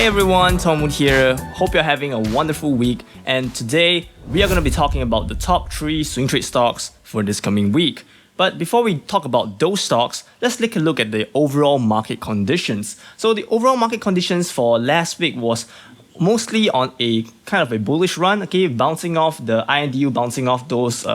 Hey everyone, Tom Wood here. Hope you're having a wonderful week. And today we are going to be talking about the top 3 swing trade stocks for this coming week. But before we talk about those stocks, let's take a look at the overall market conditions. So the overall market conditions for last week was mostly on a kind of a bullish run, okay, bouncing off the INDU, bouncing off those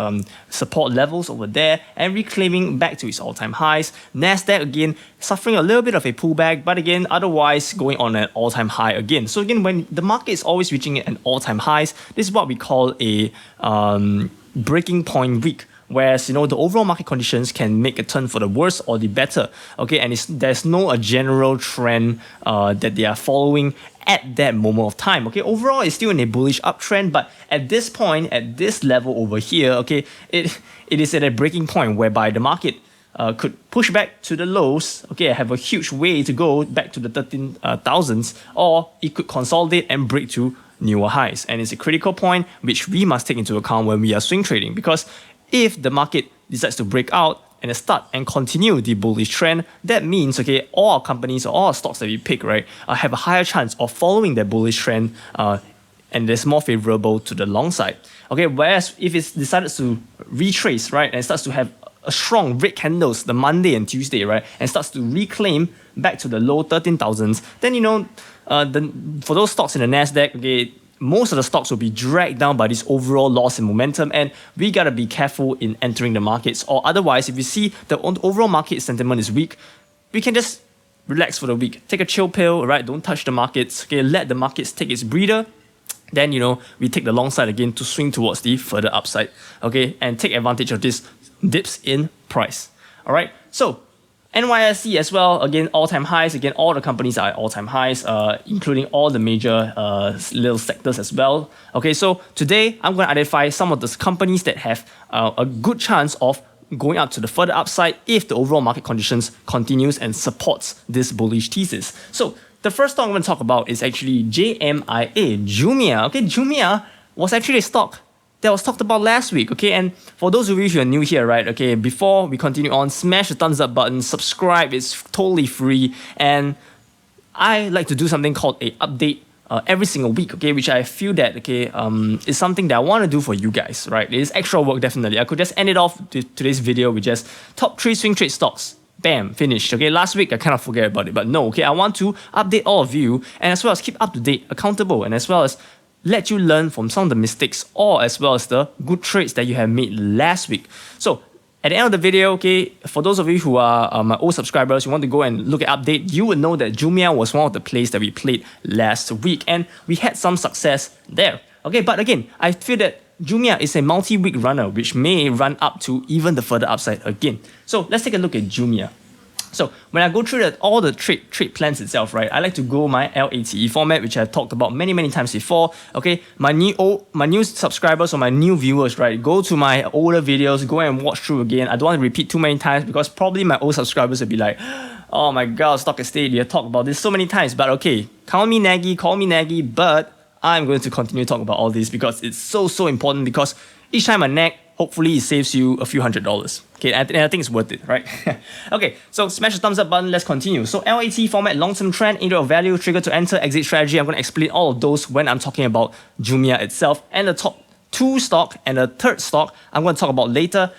support levels over there and reclaiming back to its all-time highs. Nasdaq again suffering a little bit of a pullback, but again otherwise going on an all-time high again. So again, when the market is always reaching an all-time highs, this is what we call a breaking point week. Whereas, the overall market conditions can make a turn for the worse or the better, okay, and there's no a general trend that they are following at that moment of time, okay. Overall, it's still in a bullish uptrend, but at this point, at this level over here, okay, it is at a breaking point whereby the market could push back to the lows, okay, have a huge way to go back to the 13,000s, or it could consolidate and break to newer highs, and it's a critical point which we must take into account when we are swing trading, because if the market decides to break out and start and continue the bullish trend, that means, okay, all our companies or all our stocks that we pick, right, have a higher chance of following that bullish trend and it's more favorable to the long side. Okay, whereas if it's decided to retrace, right, and starts to have a strong red candles the Monday and Tuesday, right, and starts to reclaim back to the low 13,000s, then for those stocks in the Nasdaq, okay, most of the stocks will be dragged down by this overall loss in momentum, and we gotta be careful in entering the markets, or otherwise if you see the overall market sentiment is weak, we can just relax for the week, take a chill pill, right, don't touch the markets, okay, let the markets take its breather, then we take the long side again to swing towards the further upside, okay, and take advantage of this dips in price. All right, so NYSE as well, again, all-time highs. Again, all the companies are at all-time highs, including all the major little sectors as well. Okay, so today I'm going to identify some of those companies that have a good chance of going up to the further upside if the overall market conditions continues and supports this bullish thesis. So the first stock I'm going to talk about is actually JMIA, Jumia. Okay, Jumia was actually a stock that was talked about last week, okay, and for those of you who are new here, right, okay, before we continue on, smash the thumbs up button, subscribe, it's totally free, and I like to do something called a update every single week, okay, which I feel that, okay, is something that I want to do for you guys, right. It is extra work, definitely. I could just end it off today's video with just top 3 swing trade stocks. Bam, finished. Okay, last week I kind of forget about it, but no, okay, I want to update all of you, and as well as keep up to date, accountable, and as well as let you learn from some of the mistakes or as well as the good trades that you have made last week. So at the end of the video, okay, for those of you who are my old subscribers, you want to go and look at update, you would know that Jumia was one of the plays that we played last week and we had some success there. Okay, but again, I feel that Jumia is a multi-week runner which may run up to even the further upside again. So let's take a look at Jumia. So when I go through all the trade plans itself, right, I like to go my LATE format, which I've talked about many times before. Okay, my new subscribers or my new viewers, right, go to my older videos, go and watch through again. I don't want to repeat too many times because probably my old subscribers will be like, oh my god, Stock Estate, you have talked about this so many times. But okay, call me naggy, but I'm going to continue to talk about all this because it's so important, because each time I nag, hopefully it saves you a few $100s. Okay, and I think it's worth it, right? Okay, so smash the thumbs up button, let's continue. So LAT format, long-term trend, area of value, trigger to enter, exit strategy. I'm going to explain all of those when I'm talking about Jumia itself. And the top 2 stock and the third stock I'm going to talk about later.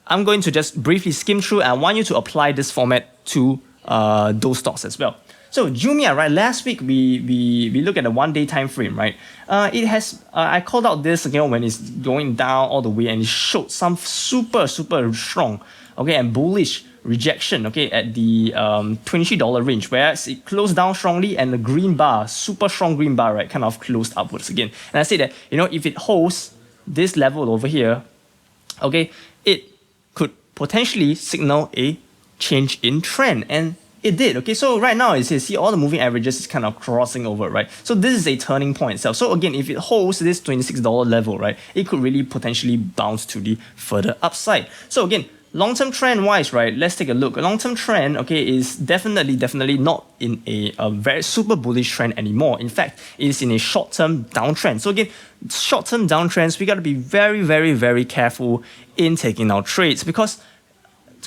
I'm going to just briefly skim through and I want you to apply this format to those stocks as well. So Jumia, right, last week we look at the 1-day time frame, right? It has, I called out this, when it's going down all the way and it showed some super strong, okay, and bullish rejection, okay, at the $23 range, whereas it closed down strongly and the green bar, super strong green bar, right, kind of closed upwards again. And I say that, if it holds this level over here, okay, it could potentially signal a change in trend, and it did, okay, so right now you see all the moving averages is kind of crossing over, right? So this is a turning point itself. So again, if it holds this $26 level, right, it could really potentially bounce to the further upside. So again, long-term trend wise, right, let's take a look. A long-term trend, okay, is definitely not in a very super bullish trend anymore. In fact, it is in a short-term downtrend. So again, short-term downtrends, we got to be very careful in taking our trades, because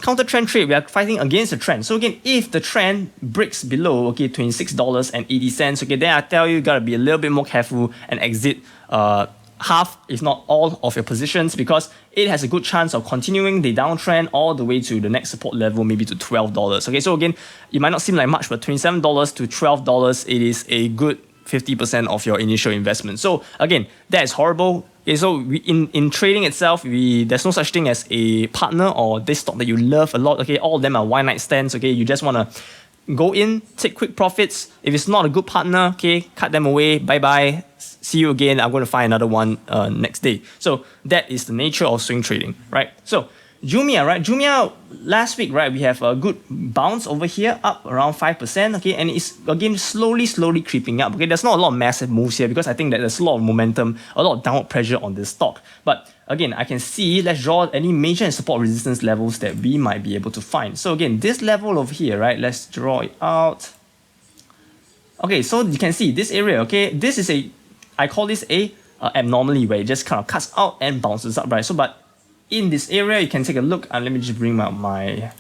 counter trend trade, we are fighting against the trend. So again, if the trend breaks below, okay, $26.80, okay, then I tell you gotta be a little bit more careful and exit half, if not all, of your positions, because it has a good chance of continuing the downtrend all the way to the next support level, maybe to $12. Okay, so again, it might not seem like much, but $27 to $12, it is a good 50% of your initial investment. So again, that is horrible. Okay, so in trading itself, there's no such thing as a partner or this stock that you love a lot. Okay, all of them are one night stands. Okay, you just want to go in, take quick profits. If it's not a good partner, okay, cut them away. Bye bye. See you again. I'm going to find another one next day. So that is the nature of swing trading, right? So Jumia, right? Jumia last week, right? We have a good bounce over here, up around 5%. Okay, and it's again slowly creeping up. Okay, there's not a lot of massive moves here because I think that there's a lot of momentum, a lot of downward pressure on this stock. But again, I can see, let's draw any major and support resistance levels that we might be able to find. So again, this level over here, right? Let's draw it out. Okay, so you can see this area. Okay, this is I call this a abnormally where it just kind of cuts out and bounces up, right? So, but in this area, you can take a look. Let me just bring out my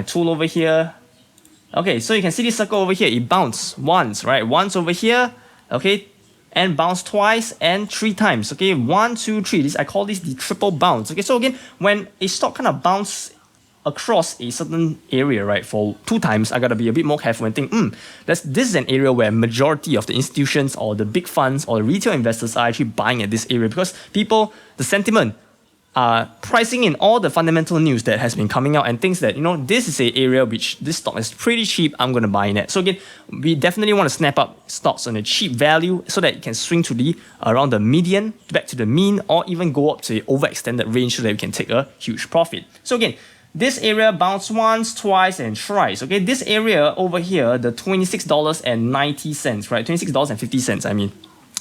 tool over here. Okay, so you can see this circle over here. It bounced once, right? Once over here, okay, and bounced twice and 3 times. Okay, 1, 2, 3. I call this the triple bounce. Okay, so again, when a stock kind of bounce across a certain area, right, for 2 times, I gotta be a bit more careful and think, this is an area where majority of the institutions or the big funds or the retail investors are actually buying at this area because people, the sentiment, are pricing in all the fundamental news that has been coming out and thinks that, this is an area which this stock is pretty cheap, I'm going to buy in it. So again, we definitely want to snap up stocks on a cheap value so that it can swing to around the median, back to the mean, or even go up to the overextended range so that we can take a huge profit. So again, this area bounced once, twice, and thrice. Okay, this area over here, the $26.90, right? $26.50, I mean,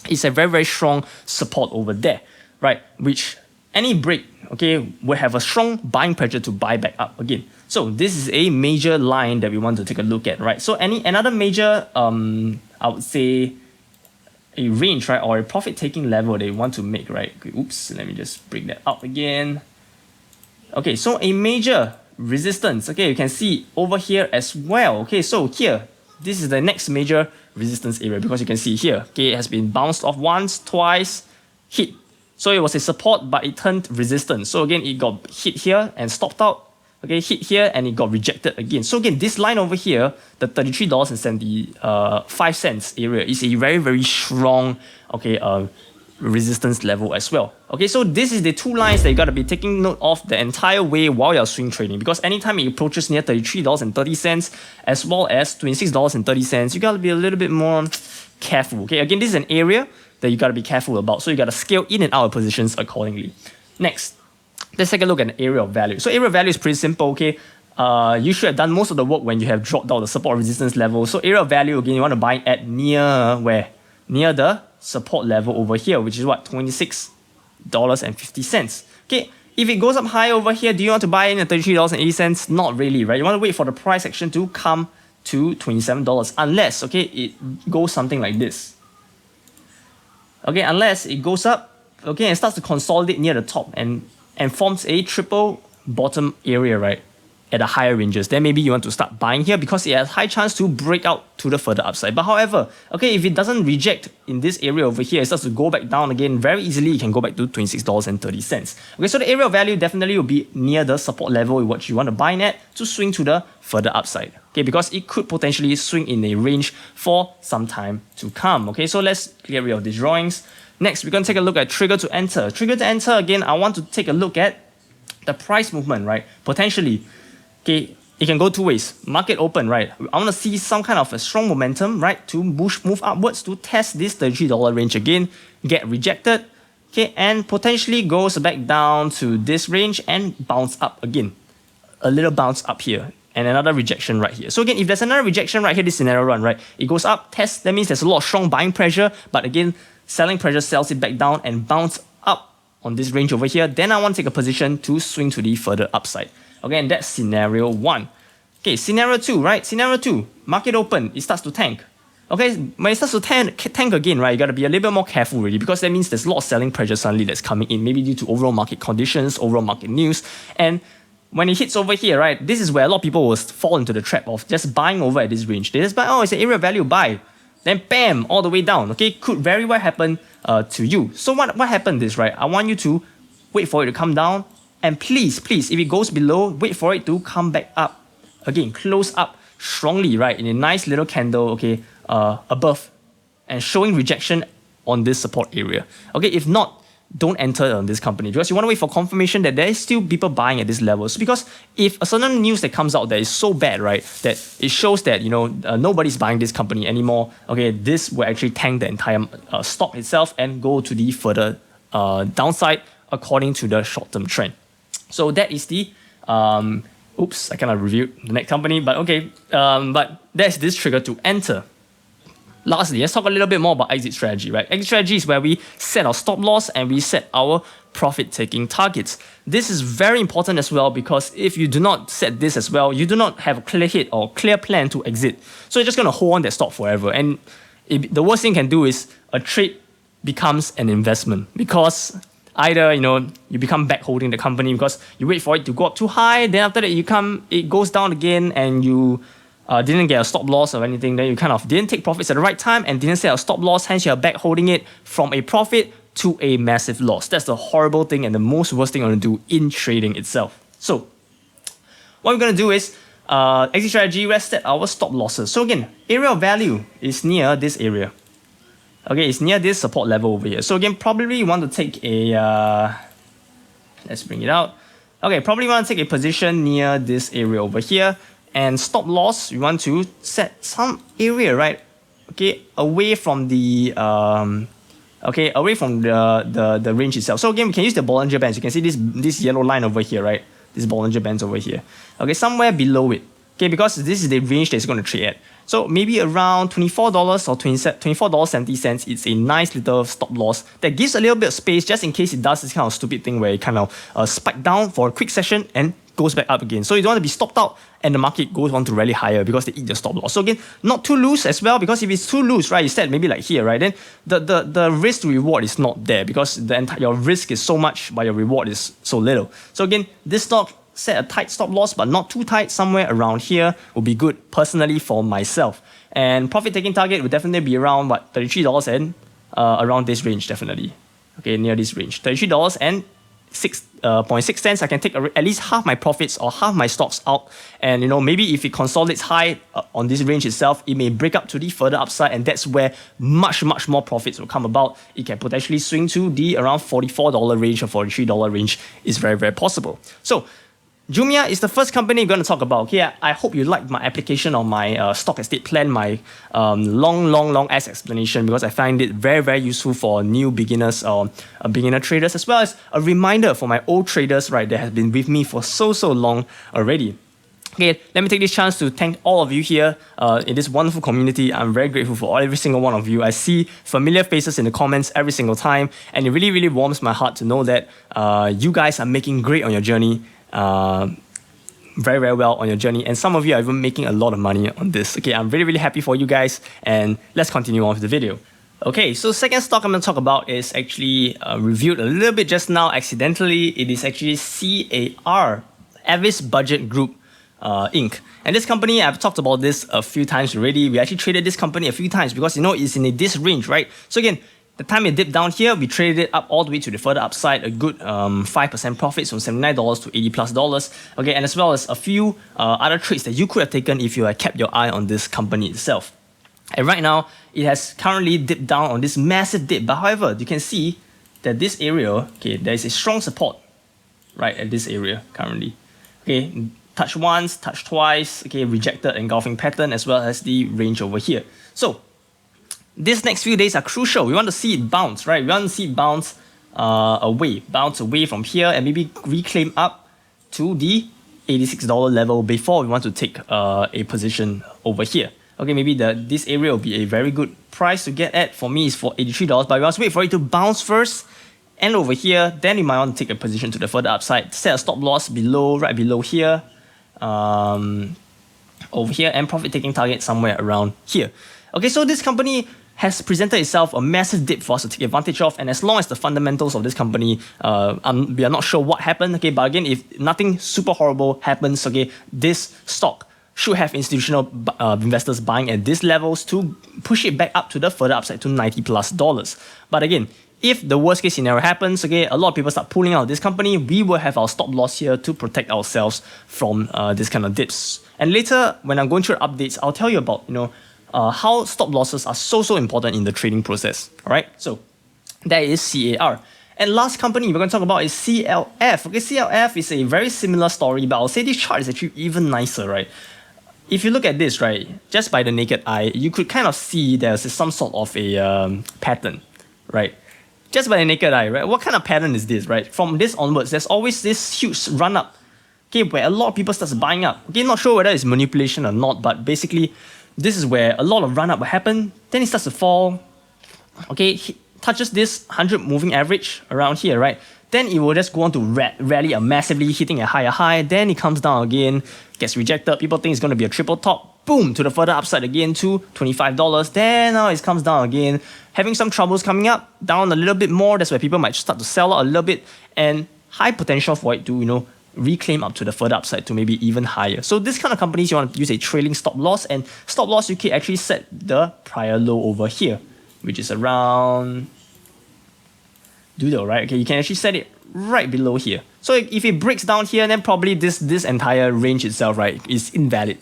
it's a very, very strong support over there, right? Which any break, okay, will have a strong buying pressure to buy back up again. So this is a major line that we want to take a look at, right? So another major, I would say, a range, right, or a profit-taking level that you want to make, right? Okay, oops, let me just bring that up again. Okay, so a major resistance, okay, you can see over here as well. Okay, so here, this is the next major resistance area because you can see here, okay, it has been bounced off once, twice, hit. So it was a support, but it turned resistance. So again, it got hit here and stopped out. Okay, hit here and it got rejected again. So again, this line over here, the $33.75 area is a very, very strong, okay, resistance level as well. Okay, so this is the 2 lines that you got to be taking note of the entire way while you're swing trading, because anytime it approaches near $33.30 as well as $26.30, you got to be a little bit more careful. Okay, again, this is an area that you got to be careful about. So you got to scale in and out of positions accordingly. Next, let's take a look at the area of value. So area of value is pretty simple, okay? You should have done most of the work when you have dropped down the support resistance level. So area of value, again, you want to buy at near where? Near the support level over here, which is what? $26.50. Okay, if it goes up high over here, do you want to buy in at $33.80? Not really, right? You want to wait for the price action to come to $27 unless, okay, it goes something like this. Okay, unless it goes up, okay, and starts to consolidate near the top and forms a triple bottom area, right, at the higher ranges, then maybe you want to start buying here because it has high chance to break out to the further upside. But however, okay, if it doesn't reject in this area over here, it starts to go back down again, very easily it can go back to $26.30. Okay, so the area of value definitely will be near the support level what you want to buy in at to swing to the further upside. Okay, because it could potentially swing in a range for some time to come. Okay, so let's clear rid of these drawings. Next, we're going to take a look at trigger to enter. Trigger to enter, again, I want to take a look at the price movement, right? Potentially, okay, it can go 2 ways. Market open, right? I want to see some kind of a strong momentum, right, to move upwards to test this $33 range again, get rejected, okay, and potentially goes back down to this range and bounce up again. A little bounce up here. And another rejection right here. So again, if there's another rejection right here, this scenario run, right? It goes up, tests, that means there's a lot of strong buying pressure, but again, selling pressure sells it back down and bounce up on this range over here. Then I want to take a position to swing to the further upside. Okay, and that's scenario 1. Okay, scenario 2, right? Scenario 2, market open, it starts to tank. Okay, when it starts to tank again, right, you got to be a little bit more careful really because that means there's a lot of selling pressure suddenly that's coming in, maybe due to overall market conditions, overall market news, and when it hits over here, right, this is where a lot of people will fall into the trap of just buying over at this range. They just buy, oh, it's an area of value, buy. Then bam, all the way down, okay? Could very well happen to you. So what happened is, right, I want you to wait for it to come down, and please, if it goes below, wait for it to come back up. Again, close up strongly, right, in a nice little candle, okay, above, and showing rejection on this support area. Okay, if not, don't enter on this company because you want to wait for confirmation that there is still people buying at this level. So because if a certain news that comes out that is so bad, right, that it shows that, you know, nobody's buying this company anymore, okay, this will actually tank the entire stock itself and go to the further downside according to the short-term trend. So that is the, oops, I cannot review the next company, but okay, but there's this trigger to enter. Lastly, let's talk a little bit more about exit strategy, right? Exit strategy is where we set our stop loss and we set our profit-taking targets. This is very important as well because if you do not set this as well, you do not have a clear hit or clear plan to exit. So you're just going to hold on that stock forever. And the worst thing you can do is a trade becomes an investment because either, you know, you become back holding the company because you wait for it to go up too high, then after that it goes down again and you didn't get a stop loss or anything, then you kind of didn't take profits at the right time and didn't set a stop loss, hence you're back holding it from a profit to a massive loss. That's the horrible thing and the most worst thing I'm going to do in trading itself. So what we're going to do is exit strategy, let's set our stop losses. So again, area of value is near this area. Okay, it's near this support level over here. So again, probably you want to take a, let's bring it out. Okay, probably want to take a position near this area over here. And stop loss, you want to set some area, right? Okay, away from the away from the range itself. So again, we can use the Bollinger Bands. You can see this yellow line over here, right? This Bollinger Bands over here. Okay, somewhere below it. Okay, because this is the range that it's going to trade at. So maybe around $24 or $24.70. It's a nice little stop loss that gives a little bit of space just in case it does this kind of stupid thing where it kind of spike down for a quick session and goes back up again. So you don't want to be stopped out and the market goes on to rally higher because they eat the stop loss. So again, not too loose as well, because if it's too loose, right, you said maybe like here, right, then the risk to reward is not there because your risk is so much but your reward is so little. So again, this stock set a tight stop loss but not too tight, somewhere around here would be good personally for myself. And profit taking target would definitely be around what, $33 and around this range definitely. Okay, near this range, $33 and 6.6 cents. I can take at least half my profits or half my stocks out, and you know, maybe if it consolidates high on this range itself, it may break up to the further upside, and that's where much more profits will come about. It can potentially swing to the around $44 range or $43 range is very possible. So Jumia is the first company we're going to talk about. Okay, I hope you liked my application on my stock estate plan, my long ass explanation, because I find it very useful for new beginners or beginner traders, as well as a reminder for my old traders, right, that have been with me for so long already. Okay, let me take this chance to thank all of you here in this wonderful community. I'm very grateful for every single one of you. I see familiar faces in the comments every single time, and it really warms my heart to know that you guys are making great on your journey. Very well on your journey, and some of you are even making a lot of money on this. Okay, I'm really happy for you guys, and let's continue on with the video. Okay, so second stock I'm going to talk about is actually reviewed a little bit just now accidentally. It is actually CAR, Avis Budget Group Inc. And this company, I've talked about this a few times already. We actually traded this company a few times because, you know, it's in this range, right? So again, the time it dipped down here, we traded it up all the way to the further upside, a good 5% profits from $79 to $80+. Okay, and as well as a few other trades that you could have taken if you had kept your eye on this company itself. And right now, it has currently dipped down on this massive dip. But however, you can see that this area, okay, there is a strong support right at this area currently. Okay, touch once, touch twice, okay, rejected engulfing pattern, as well as the range over here. So these next few days are crucial. We want to see it bounce, right? We want to see it bounce away from here and maybe reclaim up to the $86 level before we want to take a position over here. Okay, maybe this area will be a very good price to get at. For me, it's for $83, but we must wait for it to bounce first. And over here, then you might want to take a position to the further upside. Set a stop loss below, right below here, over here, and profit taking target somewhere around here. Okay, so this company has presented itself a massive dip for us to take advantage of, and as long as the fundamentals of this company, we are not sure what happened, okay, but again, if nothing super horrible happens, okay, this stock should have institutional investors buying at these levels to push it back up to the further upside to $90+. But again, if the worst case scenario happens, okay, a lot of people start pulling out of this company, we will have our stop loss here to protect ourselves from this kind of dips. And later, when I'm going through updates, I'll tell you about, how stop losses are so important in the trading process. All right, so that is CAR. And last company we're going to talk about is CLF. Okay, CLF is a very similar story, but I'll say this chart is actually even nicer, right? If you look at this, right, just by the naked eye, you could kind of see there's some sort of a pattern, right? Just by the naked eye, right? What kind of pattern is this, right? From this onwards, there's always this huge run up, okay, where a lot of people start buying up. Okay, not sure whether it's manipulation or not, but basically, this is where a lot of run up will happen. Then it starts to fall. Okay, touches this 100 moving average around here, right? Then it will just go on to rally massively, hitting a higher high. Then it comes down again, gets rejected. People think it's going to be a triple top. Boom, to the further upside again to $25. Then now it comes down again, having some troubles coming up, down a little bit more. That's where people might start to sell out a little bit, and high potential for it to, reclaim up to the further upside to maybe even higher. So this kind of companies, you want to use a trailing stop loss, and stop loss you can actually set the prior low over here, which is around doodle, right? Okay, you can actually set it right below here. So if it breaks down here, then probably this entire range itself, right, is invalid.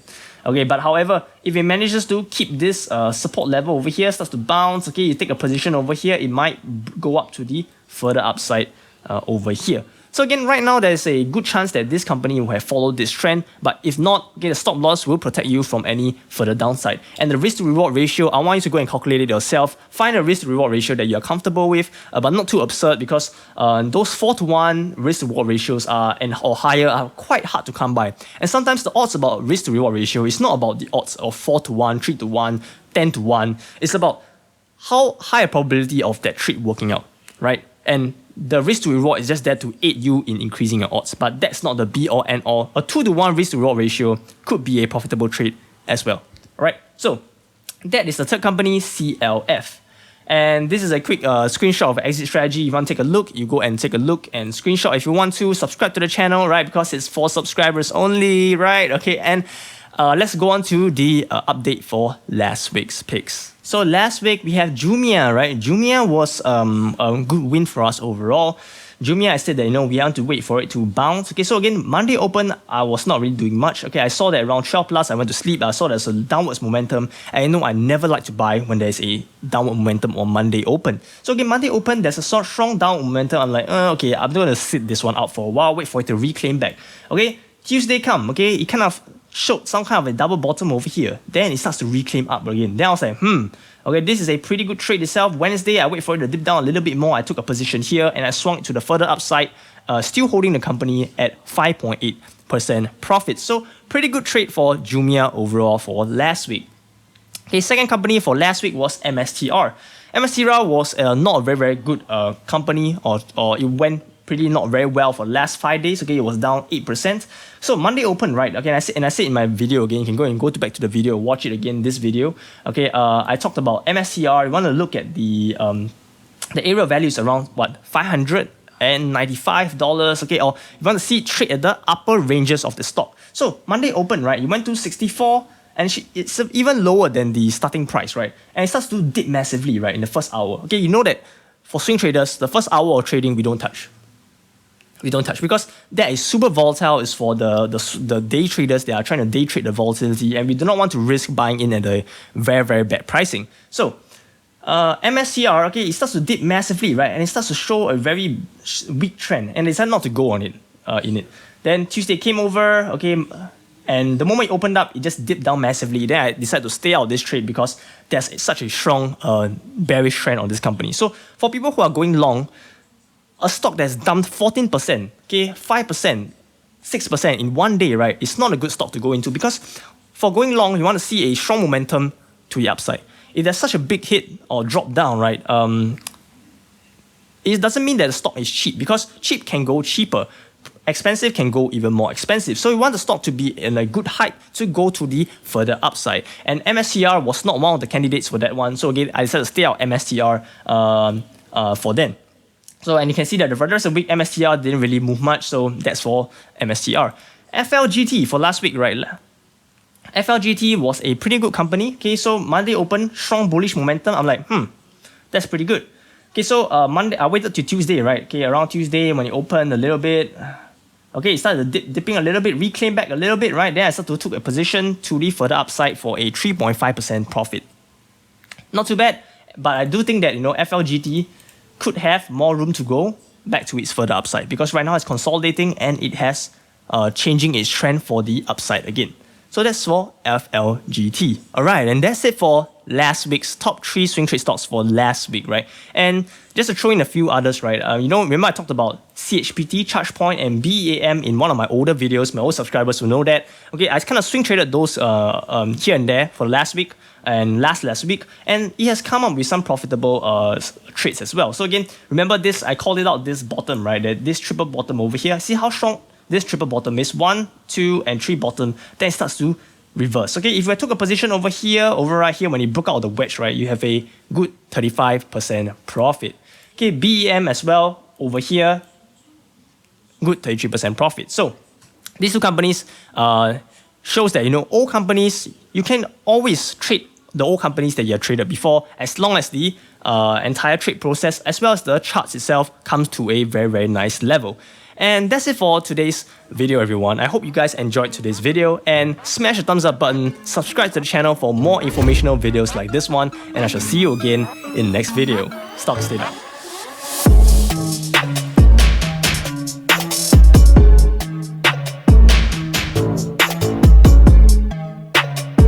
Okay, but however, if it manages to keep this support level over here, starts to bounce, okay, you take a position over here, it might go up to the further upside over here. So again, right now, there's a good chance that this company will have followed this trend, but if not, okay, the stop loss will protect you from any further downside. And the risk to reward ratio, I want you to go and calculate it yourself. Find a risk to reward ratio that you're comfortable with, but not too absurd, because those 4-to-1 risk to reward ratios or higher are quite hard to come by. And sometimes the odds about risk to reward ratio is not about the odds of 4-to-1, 3-to-1, 10-to-1. It's about how high a probability of that trade working out, right? And the risk to reward is just there to aid you in increasing your odds, but that's not the be all and all. A 2-to-1 risk to reward ratio could be a profitable trade as well. All right, so that is the third company, CLF. And this is a quick screenshot of an exit strategy. If you want to take a look, you go and take a look and screenshot. If you want to, subscribe to the channel, right? Because it's for subscribers only, right? Okay, and let's go on to the update for last week's picks. So last week we have Jumia, right? Jumia was a good win for us overall. Jumia, I said that we want to wait for it to bounce. Okay, so again, Monday open, I was not really doing much. Okay, I saw that around 12 plus, I went to sleep. I saw there's a downwards momentum. And I never like to buy when there's a downward momentum on Monday open. So again, Monday open, there's a strong downward momentum. I'm like, okay, I'm going to sit this one out for a while, wait for it to reclaim back. Okay, Tuesday come, okay, it kind of showed some kind of a double bottom over here. Then it starts to reclaim up again. Then I was like, okay, this is a pretty good trade itself. Wednesday, I wait for it to dip down a little bit more. I took a position here and I swung it to the further upside, still holding the company at 5.8% profit. So pretty good trade for Jumia overall for last week. Okay, second company for last week was MSTR. MSTR was not a very good company, or it went pretty not very well for the last 5 days. Okay, it was down 8%. So Monday open, right? Okay, and I said in my video again, you can go and go back to the video, watch it again, this video. Okay, I talked about MSCR. You want to look at the area value is around what, $595. Okay, or you want to see trade at the upper ranges of the stock. So Monday open, right? You went to 64. And it's even lower than the starting price, right? And it starts to dip massively, right, in the first hour. Okay, you know that for swing traders, the first hour of trading, we don't touch. We don't touch because that is super volatile. It's for the day traders. They are trying to day trade the volatility, and we do not want to risk buying in at a very bad pricing. So MSCR, okay, it starts to dip massively, right? And it starts to show a very weak trend, and they decided not to go on it in it. Then Tuesday came over, okay, and the moment it opened up, it just dipped down massively. Then I decided to stay out of this trade because there's such a strong bearish trend on this company. So for people who are going long, a stock that's dumped 14%, okay, 5%, 6% in one day, right, it's not a good stock to go into, because for going long, you want to see a strong momentum to the upside. If there's such a big hit or drop down, right, it doesn't mean that the stock is cheap, because cheap can go cheaper. expensive can go even more expensive. So we want the stock to be in a good height to go to the further upside. And MSTR was not one of the candidates for that one. So again, I decided to stay out MSTR for then. So, and you can see that the rest of the week, MSTR didn't really move much. So that's for MSTR. FLGT for last week, right? FLGT was a pretty good company. Okay, so Monday open, strong bullish momentum. I'm like, that's pretty good. Okay, so Monday, I waited till Tuesday, right? Okay, around Tuesday when it opened a little bit. Okay, it started dipping a little bit, reclaim back a little bit, right? Then I started to take a position to the further upside for a 3.5% profit. Not too bad, but I do think that, FLGT could have more room to go back to its further upside because right now it's consolidating and it has changing its trend for the upside again. So that's for FLGT. Alright, and that's it for last week's top 3 swing trade stocks for last week, right? And just to throw in a few others, right? Remember I talked about CHPT, ChargePoint, and BEAM in one of my older videos. My old subscribers will know that. Okay, I kind of swing traded those here and there for last week and last week, and it has come up with some profitable trades as well. So again, remember this, I called it out this bottom, right? This triple bottom over here. See how strong this triple bottom is? 1, 2, and 3 bottom. Then it starts to reverse. Okay, if I took a position over here, over right here, when it broke out the wedge, right, you have a good 35% profit. Okay, BEM as well over here, good 33% profit. So these two companies shows that old companies, you can always trade the old companies that you have traded before, as long as the entire trade process as well as the charts itself comes to a very, very nice level. And that's it for today's video, everyone. I hope you guys enjoyed today's video, and smash the thumbs up button, subscribe to the channel for more informational videos like this one, and I shall see you again in the next video. Stock stay up.